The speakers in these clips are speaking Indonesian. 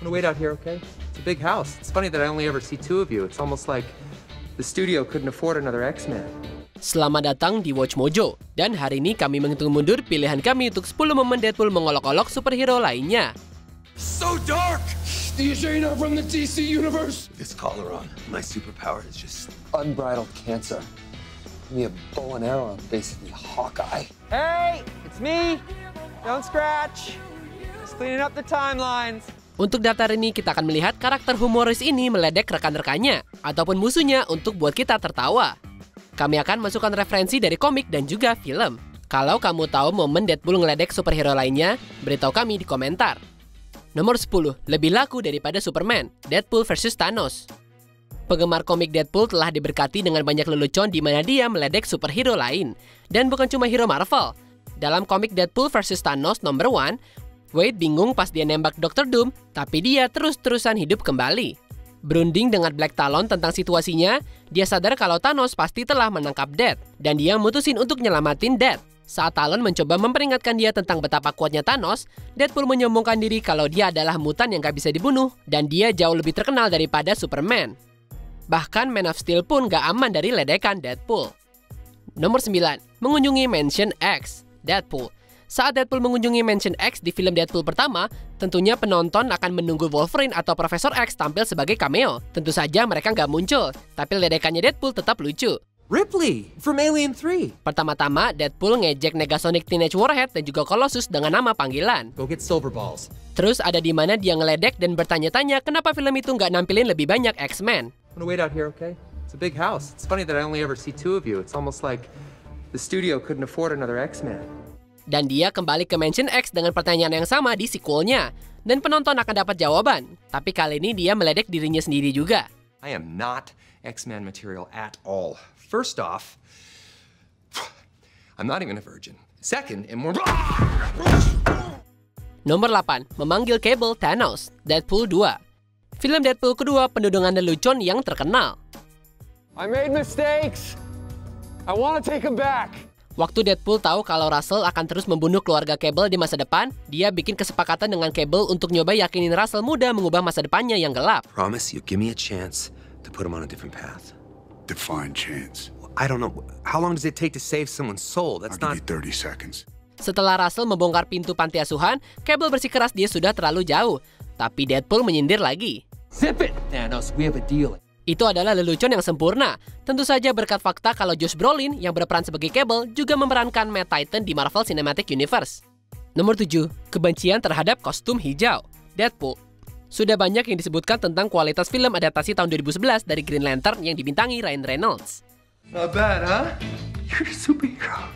I'm gonna wait out here, okay? It's a big house. It's funny that I only ever see two of you. It's almost like the studio couldn't afford another X-Men. Selamat datang di Watch Mojo. Dan hari ini kami menghitung mundur pilihan kami untuk 10 momen Deadpool mengolok-olok superhero lainnya. So dark! You sure you're not from the DC universe? This collar on. My superpower is just Unbridled cancer. Me a bow and arrow, I'm basically Hawkeye. Hey, it's me. Don't scratch. Just cleaning up the timelines. Untuk daftar ini kita akan melihat karakter humoris ini meledek rekan-rekannya ataupun musuhnya untuk buat kita tertawa. Kami akan masukkan referensi dari komik dan juga film. Kalau kamu tahu momen Deadpool ngeledek superhero lainnya, beritahu kami di komentar. Nomor 10, lebih laku daripada Superman, Deadpool vs Thanos. Penggemar komik Deadpool telah diberkati dengan banyak lelucon di mana dia meledek superhero lain. Dan bukan cuma hero Marvel. Dalam komik Deadpool vs Thanos nomor 1, Wade bingung pas dia nembak Dr. Doom, tapi dia terus-terusan hidup kembali. Berunding dengan Black Talon tentang situasinya, dia sadar kalau Thanos pasti telah menangkap Death, dan dia mutusin untuk nyelamatin Death. Saat Talon mencoba memperingatkan dia tentang betapa kuatnya Thanos, Deadpool menyombongkan diri kalau dia adalah mutan yang gak bisa dibunuh, dan dia jauh lebih terkenal daripada Superman. Bahkan Man of Steel pun gak aman dari ledekan Deadpool. Nomor 9, mengunjungi Mansion X, Deadpool. Saat Deadpool mengunjungi Mansion X di film Deadpool pertama, tentunya penonton akan menunggu Wolverine atau Profesor X tampil sebagai cameo. Tentu saja mereka nggak muncul, tapi ledekannya Deadpool tetap lucu. Ripley from Alien 3. Pertama-tama, Deadpool ngejek Negasonic Teenage Warhead dan juga Colossus dengan nama panggilan. Go get silver balls. Terus ada di mana dia ngeledek dan bertanya-tanya kenapa film itu nggak nampilin lebih banyak X-Men. I'm gonna wait out here, okay? It's a big house. It's funny that I only ever see two of you. It's almost like the studio couldn't afford another X-Men. Dan dia kembali ke Mansion X dengan pertanyaan yang sama di sequelnya. Dan penonton akan dapat jawaban. Tapi kali ini dia meledek dirinya sendiri juga. I am not X-Men material at all. First off, I'm not even a virgin. Second, and more... Nomor 8, memanggil Cable Thanos, Deadpool 2. Film Deadpool kedua penuh dengan lelucon yang terkenal. I made mistakes. I want to take them back. Waktu Deadpool tahu kalau Russell akan terus membunuh keluarga Cable di masa depan, dia bikin kesepakatan dengan Cable untuk nyoba yakinin Russell muda mengubah masa depannya yang gelap. Promise you give me a chance to put him on a different path. Define chance. I don't know. How long does it take to save someone's soul? That's I'll not... give you 30 seconds. Setelah Russell membongkar pintu panti asuhan, Cable bersikeras dia sudah terlalu jauh. Tapi Deadpool menyindir lagi. Zip it, Thanos. We have a deal. Itu adalah lelucon yang sempurna. Tentu saja berkat fakta kalau Josh Brolin yang berperan sebagai Cable juga memerankan Matt Titan di Marvel Cinematic Universe. Nomor 7, kebencian terhadap kostum hijau, Deadpool. Sudah banyak yang disebutkan tentang kualitas film adaptasi tahun 2011 dari Green Lantern yang dibintangi Ryan Reynolds. Not bad, huh? You're a superhero.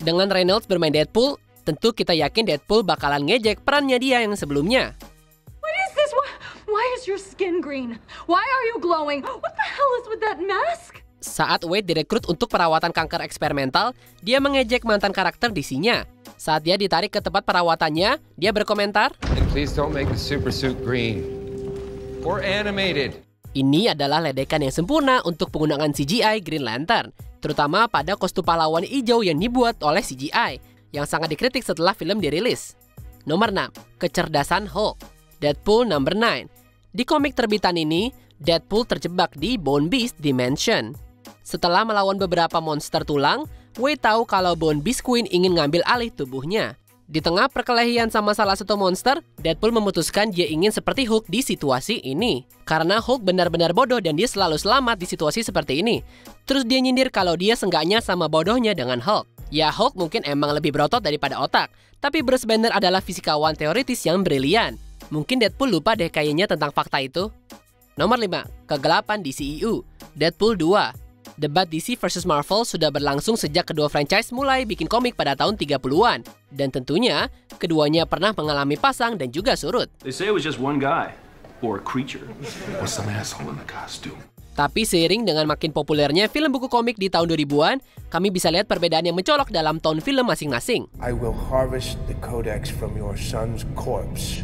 Dengan Reynolds bermain Deadpool, tentu kita yakin Deadpool bakalan ngejek perannya dia yang sebelumnya. Why is your skin green? Why are you glowing? What the hell is with that mask? Saat Wade direkrut untuk perawatan kanker eksperimental, dia mengejek mantan karakter DC-nya. Saat dia ditarik ke tempat perawatannya, dia berkomentar, And please don't make the super suit green or animated. ini adalah ledekan yang sempurna untuk penggunaan CGI Green Lantern, terutama pada kostum pahlawan hijau yang dibuat oleh CGI, yang sangat dikritik setelah film dirilis. Nomor 6, kecerdasan Hulk, Deadpool number 9. Di komik terbitan ini, Deadpool terjebak di Bone Beast Dimension. Setelah melawan beberapa monster tulang, Wade tahu kalau Bone Beast Queen ingin ngambil alih tubuhnya. Di tengah perkelahian sama salah satu monster, Deadpool memutuskan dia ingin seperti Hulk di situasi ini. Karena Hulk benar-benar bodoh dan dia selalu selamat di situasi seperti ini. Terus dia nyindir kalau dia seenggaknya sama bodohnya dengan Hulk. Ya, Hulk mungkin emang lebih berotot daripada otak, tapi Bruce Banner adalah fisikawan teoritis yang brilian. Mungkin Deadpool lupa deh kayaknya tentang fakta itu. Nomor 5, kegelapan DCEU, Deadpool 2. Debat DC versus Marvel sudah berlangsung sejak kedua franchise mulai bikin komik pada tahun 30-an. Dan tentunya, keduanya pernah mengalami pasang dan juga surut. They say it was just one guy, or a creature. Or some asshole in the costume. Tapi seiring dengan makin populernya film buku komik di tahun 2000-an, kami bisa lihat perbedaan yang mencolok dalam tone film masing-masing. I will harvest the codex from your son's corpse.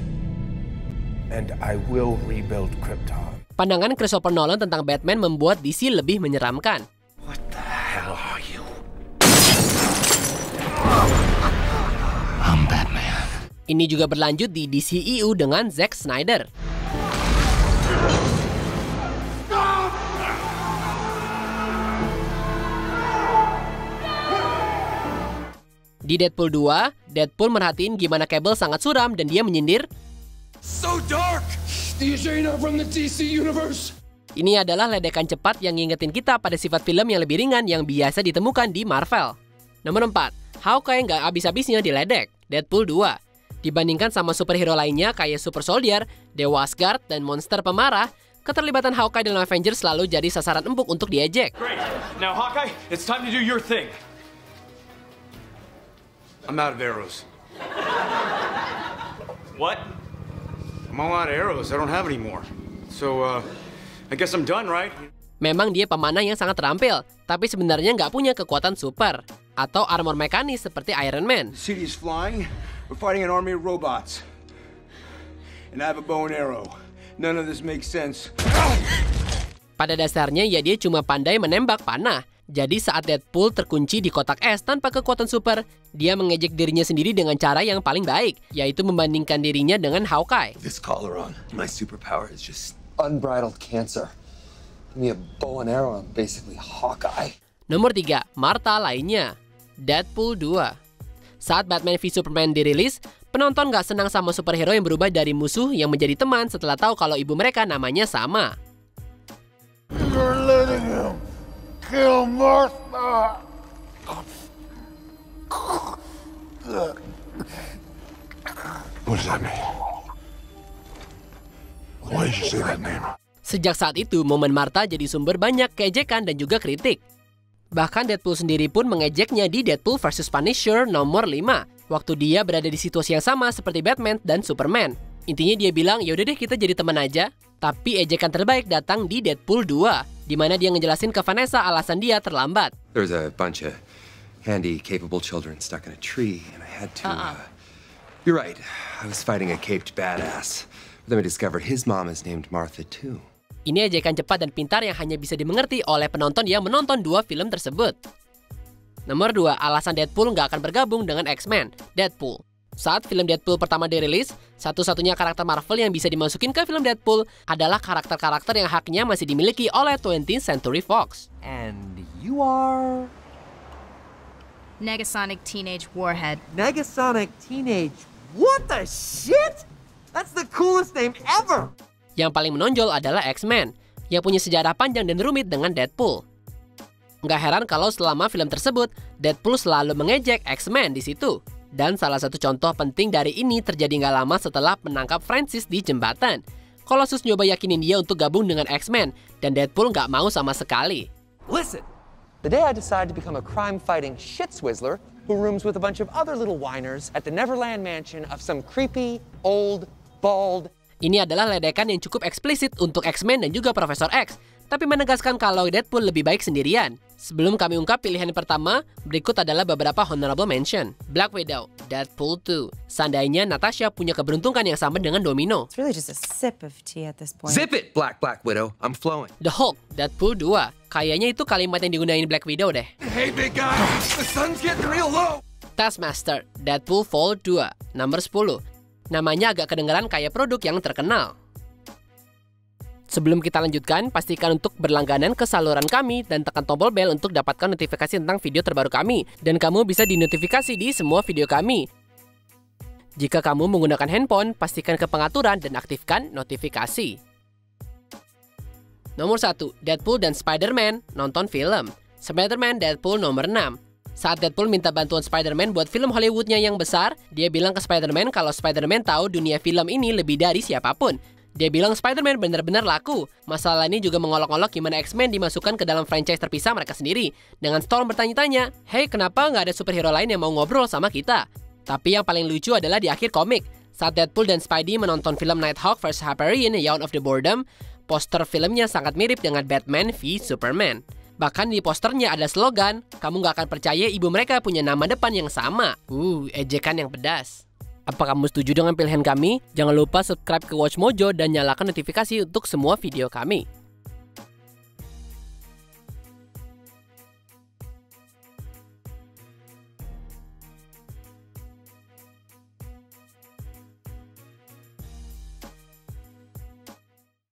And I will rebuild Krypton. Pandangan Christopher Nolan tentang Batman membuat DC lebih menyeramkan. What the hell are you? Ini juga berlanjut di DCEU dengan Zack Snyder. Di Deadpool 2, Deadpool merhatiin gimana Cable sangat suram dan dia menyindir, So dark! These ain't from the DC universe! ini adalah ledekan cepat yang ngingetin kita pada sifat film yang lebih ringan yang biasa ditemukan di Marvel. Nomor 4, Hawkeye nggak habis-habisnya diledek, Deadpool 2. Dibandingkan sama superhero lainnya kayak Super Soldier, Dewa Asgard, dan monster pemarah, keterlibatan Hawkeye dalam Avengers selalu jadi sasaran empuk untuk diejek. Great. Now, Hawkeye, it's time to do your thing. I'm out of arrows. What? I'm all out of arrows. I don't have any more. So, I guess I'm done, right? Memang dia pemanah yang sangat terampil, tapi sebenarnya nggak punya kekuatan super atau armor mekanis seperti Iron Man. The city is flying. We're fighting an army of robots. And I have a bow and arrow. None of this makes sense. Pada dasarnya ya dia cuma pandai menembak panah. Jadi saat Deadpool terkunci di kotak es tanpa kekuatan super, dia mengejek dirinya sendiri dengan cara yang paling baik, yaitu membandingkan dirinya dengan Hawkeye. This collar on. My superpower is just unbridled cancer. Give me a bow and arrow, I'm basically Hawkeye. Nomor 3, Martha lainnya, Deadpool 2. Saat Batman v Superman dirilis, penonton gak senang sama superhero yang berubah dari musuh yang menjadi teman setelah tahu kalau ibu mereka namanya sama. You're letting him kill Martha. What does that mean? Why did you say that name? Sejak saat itu, momen Martha jadi sumber banyak keejekan dan juga kritik. Bahkan Deadpool sendiri pun mengejeknya di Deadpool vs Punisher nomor 5, waktu dia berada di situasi yang sama seperti Batman dan Superman. Intinya dia bilang, yaudah deh kita jadi teman aja. Tapi ejekan terbaik datang di Deadpool 2, di mana dia ngejelasin ke Vanessa alasan dia terlambat. There was a bunch of handy, capable children stuck in a tree, and I had to... You're right. I was fighting a caped badass. But then we discovered his mom is named Martha, too. Ini ejekan cepat dan pintar yang hanya bisa dimengerti oleh penonton yang menonton dua film tersebut. Nomor 2, alasan Deadpool nggak akan bergabung dengan X-Men, Deadpool. Saat film Deadpool pertama dirilis, satu-satunya karakter Marvel yang bisa dimasukin ke film Deadpool adalah karakter-karakter yang haknya masih dimiliki oleh 20th Century Fox. And you are... Negasonic Teenage Warhead. Negasonic Teenage... What the shit? That's the coolest name ever! Yang paling menonjol adalah X-Men, yang punya sejarah panjang dan rumit dengan Deadpool. Nggak heran kalau selama film tersebut, Deadpool selalu mengejek X-Men di situ. Dan salah satu contoh penting dari ini terjadi nggak lama setelah menangkap Francis di jembatan. Colossus nyoba yakinin dia untuk gabung dengan X-Men, dan Deadpool nggak mau sama sekali. Listen, the day I decided to become a crime-fighting shit swizzler who rooms with a bunch of other little whiners at the Neverland mansion of some creepy, old, bald... Ini adalah ledekan yang cukup eksplisit untuk X-Men dan juga Profesor X, tapi menegaskan kalau Deadpool lebih baik sendirian. Sebelum kami ungkap pilihan pertama, berikut adalah beberapa honorable mention. Black Widow, Deadpool 2. Seandainya Natasha punya keberuntungan yang sama dengan Domino. It's really just a sip of tea at this point. Zip it, Black Widow. I'm flowing. The Hulk, Deadpool 2. Kayaknya itu kalimat yang digunain Black Widow deh. Hey, big guy, the sun's getting real low. Taskmaster, Deadpool Fall 2, nomor 10. Namanya agak kedengaran kayak produk yang terkenal. Sebelum kita lanjutkan, pastikan untuk berlangganan ke saluran kami dan tekan tombol bel untuk dapatkan notifikasi tentang video terbaru kami. Dan kamu bisa dinotifikasi di semua video kami. Jika kamu menggunakan handphone, pastikan ke pengaturan dan aktifkan notifikasi. Nomor 1, Deadpool dan Spider-Man, nonton film. Spider-Man Deadpool nomor 6. Saat Deadpool minta bantuan Spider-Man buat film Hollywoodnya yang besar, dia bilang ke Spider-Man kalau Spider-Man tahu dunia film ini lebih dari siapapun. Dia bilang Spider-Man benar-benar laku. Masalah ini juga mengolok-olok gimana X-Men dimasukkan ke dalam franchise terpisah mereka sendiri. Dengan Storm bertanya-tanya, hey kenapa nggak ada superhero lain yang mau ngobrol sama kita? Tapi yang paling lucu adalah di akhir komik. Saat Deadpool dan Spidey menonton film Nighthawk vs Hyperion, Yawn of the Boredom, poster filmnya sangat mirip dengan Batman v Superman. Bahkan di posternya ada slogan, kamu gak akan percaya ibu mereka punya nama depan yang sama. Ejekan yang pedas. Apa kamu setuju dengan pilihan kami? Jangan lupa subscribe ke Watch Mojo dan nyalakan notifikasi untuk semua video kami.